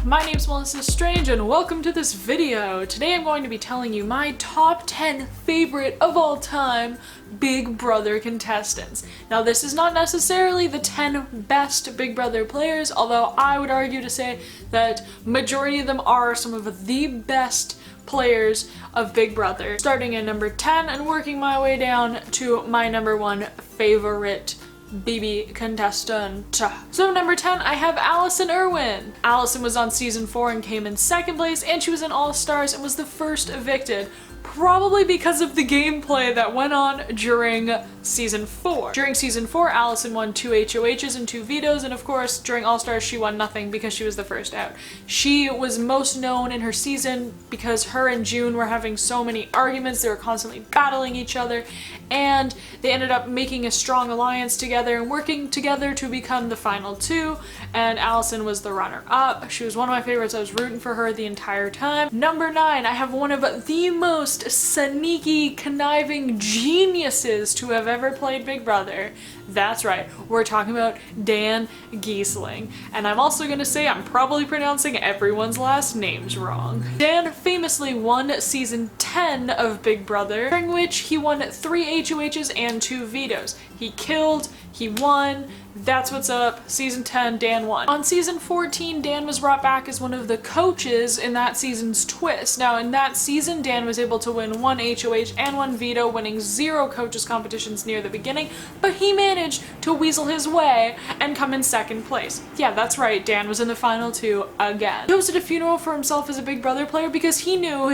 my name's Melissa Strange and welcome to this video. Today I'm going to be telling you my top 10 favorite of all time Big Brother contestants. Now this is not necessarily the 10 best Big Brother players, although I would argue to say that majority of them are some of the best players of Big Brother. Starting at number 10 and working my way down to my number 1 favorite BB contestant. So number 10, I have Alison Irwin. Alison was on season 4 and came in 2nd place, and she was in All Stars and was the first evicted. Probably because of the gameplay that went on during season 4. During season 4, Alison won 2 HOHs and 2 vetoes, and of course, during All Stars, she won nothing because she was the first out. She was most known in her season because her and June were having so many arguments, they were constantly battling each other, and they ended up making a strong alliance together and working together to become the final 2, and Alison was the runner-up. She was one of my favorites. I was rooting for her the entire time. Number 9, I have one of the most sneaky, conniving geniuses to have ever played Big Brother. That's right, we're talking about Dan Gheesling. And I'm also gonna say I'm probably pronouncing everyone's last names wrong. Dan famously won season 10 of Big Brother, during which he won 3 HOHs and 2 vetoes. He killed, he won, that's what's up. Season 10, Dan won. On season 14, Dan was brought back as one of the coaches in that season's twist. Now in that season, Dan was able to win 1 HOH and 1 veto, winning 0 coaches competitions near the beginning, but he managed to weasel his way and come in 2nd place. Yeah, that's right, Dan was in the final 2 again. He hosted a funeral for himself as a Big Brother player because he knew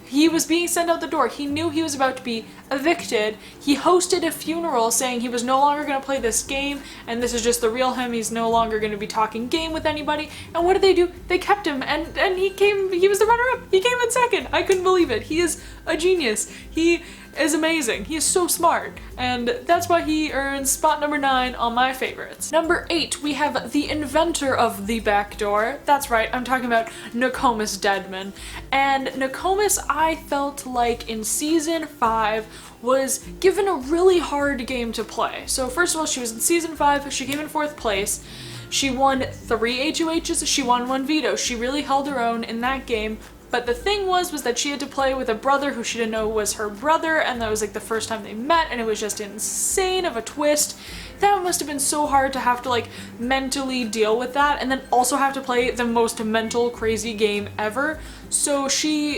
he was being sent out the door. He knew he was about to be evicted. He hosted a funeral saying he was no longer going to play this game and this is just the real him. He's no longer going to be talking game with anybody. And what did they do? They kept him and he was the runner-up. He came in 2nd. I couldn't believe it. He is a genius. He is amazing. He is so smart. And that's why he earns spot number 9 on my favorites. Number 8, we have the inventor of the backdoor. That's right, I'm talking about Nokomis Deadman. And Nokomis, I felt like in season 5 was given a really hard game to play. So first of all, she was in season 5, she came in 4th place. She won 3 HOHs, she won 1 veto. She really held her own in that game. But the thing was that she had to play with a brother who she didn't know was her brother, and that was like the first time they met, and it was just insane of a twist. That must have been so hard to have to like mentally deal with that, and then also have to play the most mental crazy game ever. So she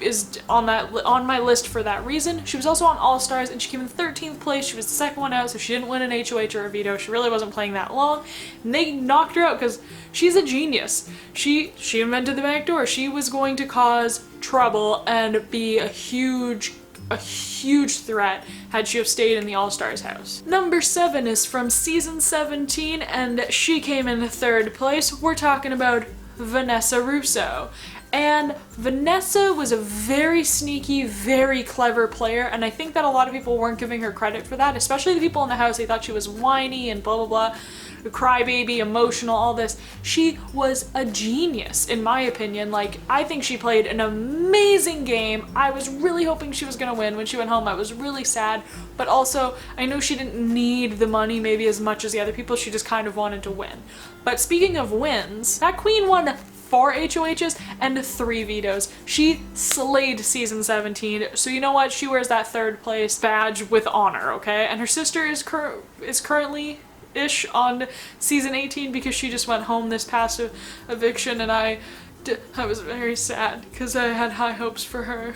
is on my list for that reason. She was also on All Stars and she came in 13th place. She was the 2nd one out, so she didn't win an HOH or a veto. She really wasn't playing that long. And they knocked her out because she's a genius. She invented the backdoor. She was going to cause trouble and be a huge threat had she have stayed in the All Stars house. Number 7 is from season 17 and she came in 3rd place. We're talking about Vanessa Russo. And Vanessa was a very sneaky, very clever player, and I think that a lot of people weren't giving her credit for that, especially the people in the house. They thought she was whiny and blah blah blah, a crybaby, emotional, all this. She was a genius, in my opinion. Like, I think she played an amazing game. I was really hoping she was gonna win. When she went home, I was really sad, but also, I know she didn't need the money maybe as much as the other people. She just kind of wanted to win. But speaking of wins, that queen won 4 HOHs and 3 vetoes. She slayed season 17, so you know what? She wears that 3rd place badge with honor, okay? And her sister is currently-ish on season 18 because she just went home this past eviction, and I was very sad because I had high hopes for her.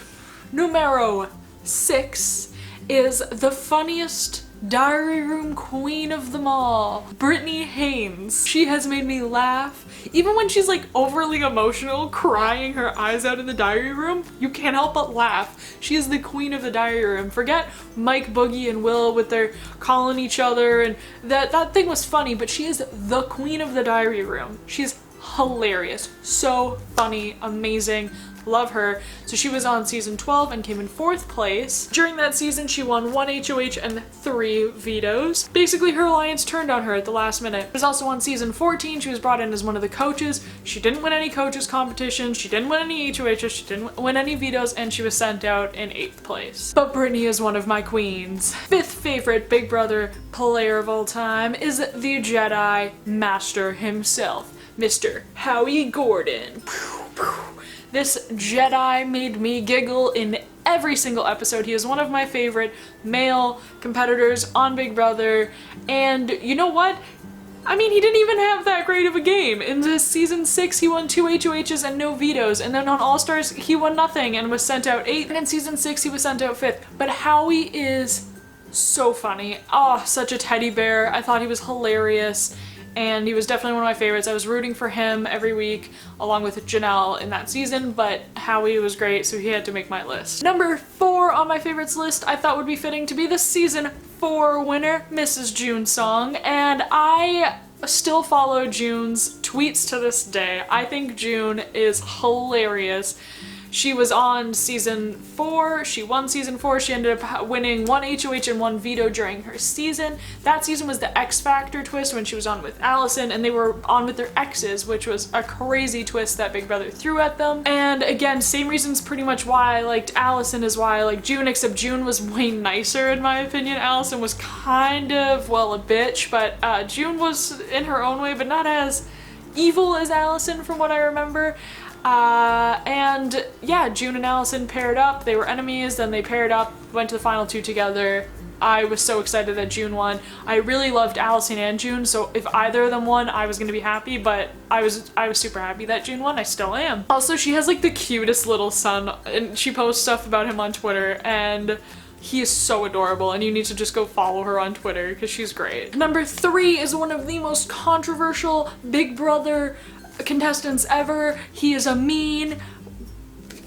Numero 6 is the funniest diary room queen of them all, Brittany Haynes. She has made me laugh. Even when she's like overly emotional, crying her eyes out in the diary room, you can't help but laugh. She is the queen of the diary room. Forget Mike, Boogie, and Will with their calling each other, and that thing was funny, but she is the queen of the diary room. She's hilarious, so funny, amazing. Love her. So she was on season 12 and came in 4th place. During that season, she won 1 HOH and 3 vetoes. Basically, her alliance turned on her at the last minute. She was also on season 14. She was brought in as one of the coaches. She didn't win any coaches competitions. She didn't win any HOHs. She didn't win any vetoes, and she was sent out in 8th place. But Brittany is one of my queens. 5th favorite Big Brother player of all time is the Jedi Master himself, Mr. Howie Gordon. This Jedi made me giggle in every single episode. He is one of my favorite male competitors on Big Brother, and you know what? I mean, he didn't even have that great of a game. In this season 6, he won 2 HOHs and no vetoes, and then on All-Stars, he won nothing and was sent out 8th, and in season 6, he was sent out 5th. But Howie is so funny. Oh, such a teddy bear. I thought he was hilarious, and he was definitely one of my favorites. I was rooting for him every week, along with Jenelle in that season, but Howie was great, so he had to make my list. Number 4 on my favorites list I thought would be fitting to be the season 4 winner, Mrs. June Song, and I still follow June's tweets to this day. I think June is hilarious. She was on season 4, she won season 4, she ended up winning 1 HOH and 1 veto during her season. That season was the X Factor twist when she was on with Alison, and they were on with their exes, which was a crazy twist that Big Brother threw at them. And again, same reasons pretty much why I liked Alison is why I liked June, except June was way nicer in my opinion. Alison was kind of, well, a bitch, but June was in her own way, but not as evil as Alison from what I remember. And yeah, June and Alison paired up. They were enemies, then they paired up, went to the final 2 together. I was so excited that June won. I really loved Alison and June, so if either of them won, I was gonna be happy, but I was super happy that June won. I still am. Also, she has like the cutest little son, and she posts stuff about him on Twitter, and he is so adorable, and you need to just go follow her on Twitter because she's great. Number 3 is one of the most controversial Big Brother contestants ever. He is a mean,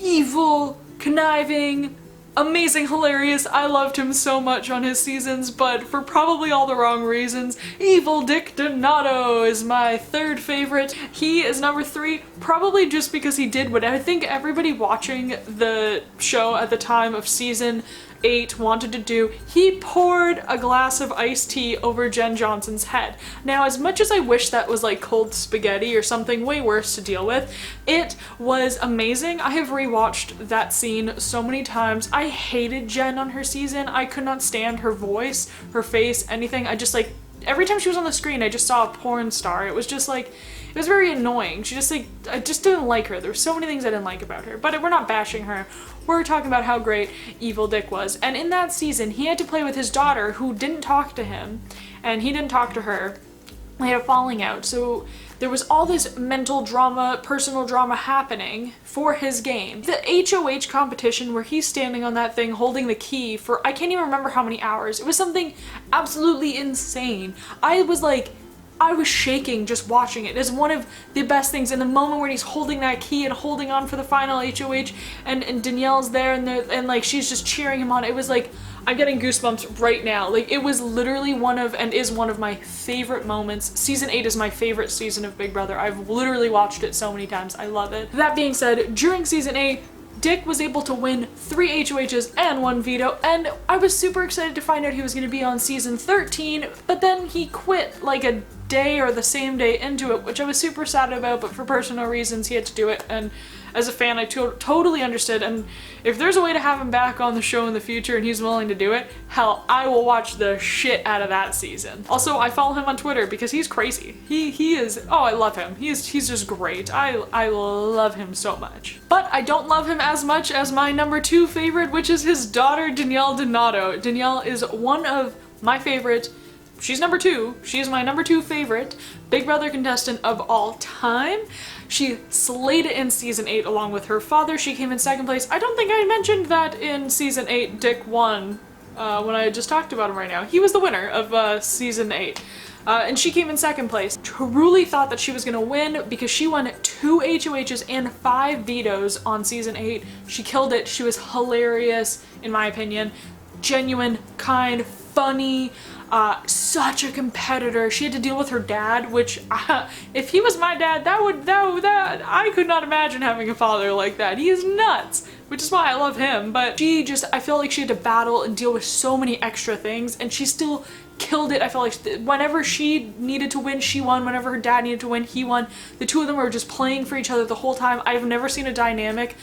evil, conniving, amazing, hilarious. I loved him so much on his seasons, but for probably all the wrong reasons. Evil Dick Donato is my 3rd favorite. He is number 3, probably just because he did what I think everybody watching the show at the time of season 8 wanted to do. He poured a glass of iced tea over Jen Johnson's head. Now, as much as I wish that was like cold spaghetti or something way worse to deal with, it was amazing. I have rewatched that scene so many times. I hated Jen on her season. I could not stand her voice, her face, anything. I just like, every time she was on the screen, I just saw a porn star. It was just like, it was very annoying. She just like, I just didn't like her. There were so many things I didn't like about her, but we're not bashing her. We're talking about how great Evil Dick was. And in that season, he had to play with his daughter who didn't talk to him, and he didn't talk to her. They had a falling out. So there was all this mental drama, personal drama happening for his game. The HOH competition where he's standing on that thing holding the key for, I can't even remember how many hours. It was something absolutely insane. I was shaking just watching it. It's one of the best things. In the moment when he's holding that key and holding on for the final HOH, and Danielle's there, and like she's just cheering him on. It was like, I'm getting goosebumps right now. Like, it was literally one of, and is one of my favorite moments. Season 8 is my favorite season of Big Brother. I've literally watched it so many times. I love it. That being said, during season 8, Dick was able to win 3 HOHs and 1 veto, and I was super excited to find out he was going to be on season 13, but then he quit like a day or the same day into it, which I was super sad about, but for personal reasons he had to do it, and as a fan I totally understood, and if there's a way to have him back on the show in the future and he's willing to do it, hell, I will watch the shit out of that season. Also, I follow him on Twitter because he's crazy. He is, oh, I love him. He's just great. I love him so much. But I don't love him as much as my number 2 favorite, which is his daughter, Danielle Donato. Danielle is one of my favorite. She's number 2. She is my number 2 favorite Big Brother contestant of all time. She slayed it in season 8 along with her father. She came in 2nd place. I don't think I mentioned that in season 8 Dick won when I just talked about him right now. He was the winner of season 8. And she came in 2nd place. Truly thought that she was gonna win because she won 2 HOHs and 5 vetoes on season 8. She killed it. She was hilarious, in my opinion. Genuine, kind, funny, such a competitor. She had to deal with her dad, which if he was my dad, that I could not imagine having a father like that. He is nuts, which is why I love him. But I feel like she had to battle and deal with so many extra things, and she still killed it. I felt like whenever she needed to win, she won. Whenever her dad needed to win, he won. The two of them were just playing for each other the whole time. I've never seen a dynamic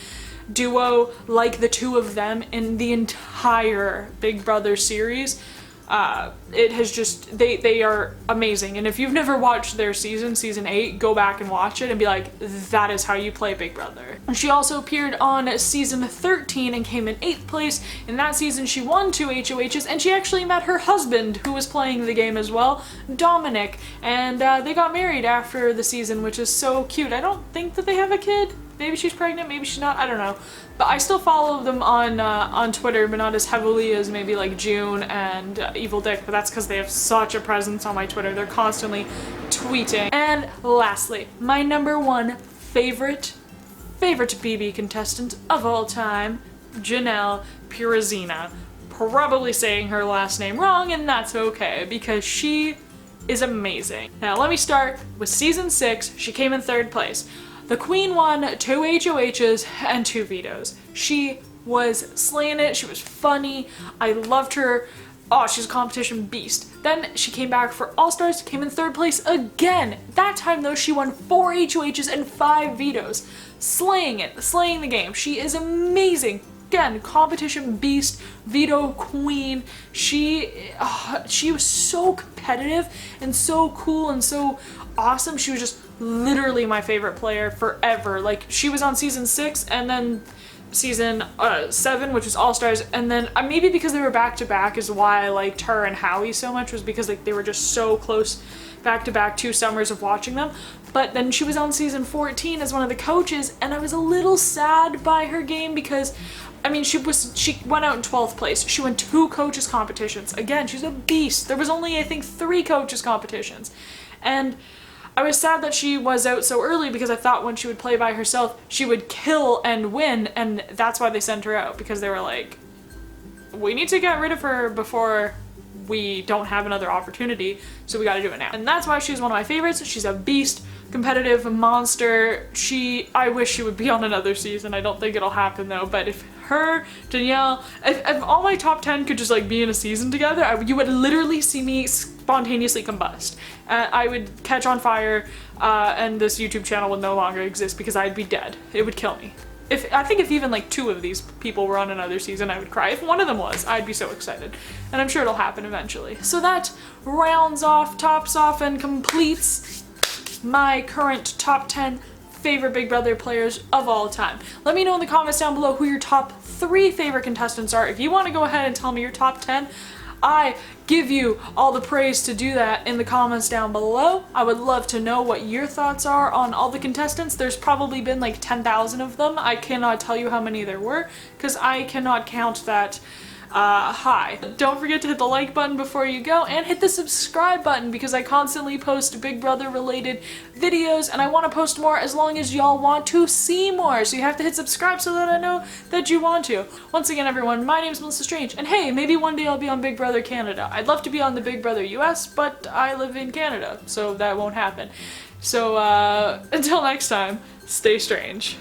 duo like the two of them in the entire Big Brother series. it has just, they are amazing. And if you've never watched their season 8, go back and watch it and be like, that is how you play Big Brother. And she also appeared on season 13 and came in 8th place. In that season, she won 2 HOHs, and she actually met her husband, who was playing the game as well, Dominic, and they got married after the season, which is so cute. I don't think that they have a kid. Maybe she's pregnant, maybe she's not, I don't know. But I still follow them on Twitter, but not as heavily as maybe like June and Evil Dick, but that's because they have such a presence on my Twitter. They're constantly tweeting. And lastly, my number 1 favorite BB contestant of all time, Jenelle Purazina. Probably saying her last name wrong, and that's okay, because she is amazing. Now let me start with season 6. She came in 3rd place. The queen won 2 HOHs and 2 vetoes. She was slaying it, she was funny, I loved her. Oh, she's a competition beast. Then she came back for All-Stars, came in 3rd place again. That time though, she won 4 HOHs and 5 vetoes. Slaying it, slaying the game. She is amazing. Again, competition beast, veto queen. She was so competitive and so cool and so awesome. She was just literally my favorite player forever. Like, she was on season 6 and then season 7, which was All-Stars, and then maybe because they were back to back is why I liked her and Howie so much, was because like they were just so close back to back, 2 summers of watching them. But then she was on season 14 as one of the coaches, and I was a little sad by her game because I mean, she went out in 12th place. She won 2 coaches competitions. Again, she's a beast. There was only, I think, 3 coaches competitions. And I was sad that she was out so early because I thought when she would play by herself, she would kill and win, and that's why they sent her out, because they were like, we need to get rid of her before we don't have another opportunity, so we gotta do it now. And that's why she's one of my favorites. She's a beast, competitive monster. I wish she would be on another season. I don't think it'll happen though, but if her, Danielle, if all my top 10 could just like be in a season together, you would literally see me spontaneously combust. I would catch on fire, and this YouTube channel would no longer exist because I'd be dead. It would kill me. I think if even like 2 of these people were on another season, I would cry. If one of them was, I'd be so excited. And I'm sure it'll happen eventually. So that rounds off, tops off, and completes my current top 10 favorite Big Brother players of all time. Let me know in the comments down below who your top 3 favorite contestants are. If you want to go ahead and tell me your top 10, I give you all the praise to do that in the comments down below. I would love to know what your thoughts are on all the contestants. There's probably been like 10,000 of them. I cannot tell you how many there were because I cannot count that high. Don't forget to hit the like button before you go, and hit the subscribe button because I constantly post Big Brother related videos, and I want to post more as long as y'all want to see more. So you have to hit subscribe so that I know that you want to. Once again, everyone, my name is Melissa Strange, and hey, maybe one day I'll be on Big Brother Canada. I'd love to be on the Big Brother US, but I live in Canada, so that won't happen. So until next time, stay strange.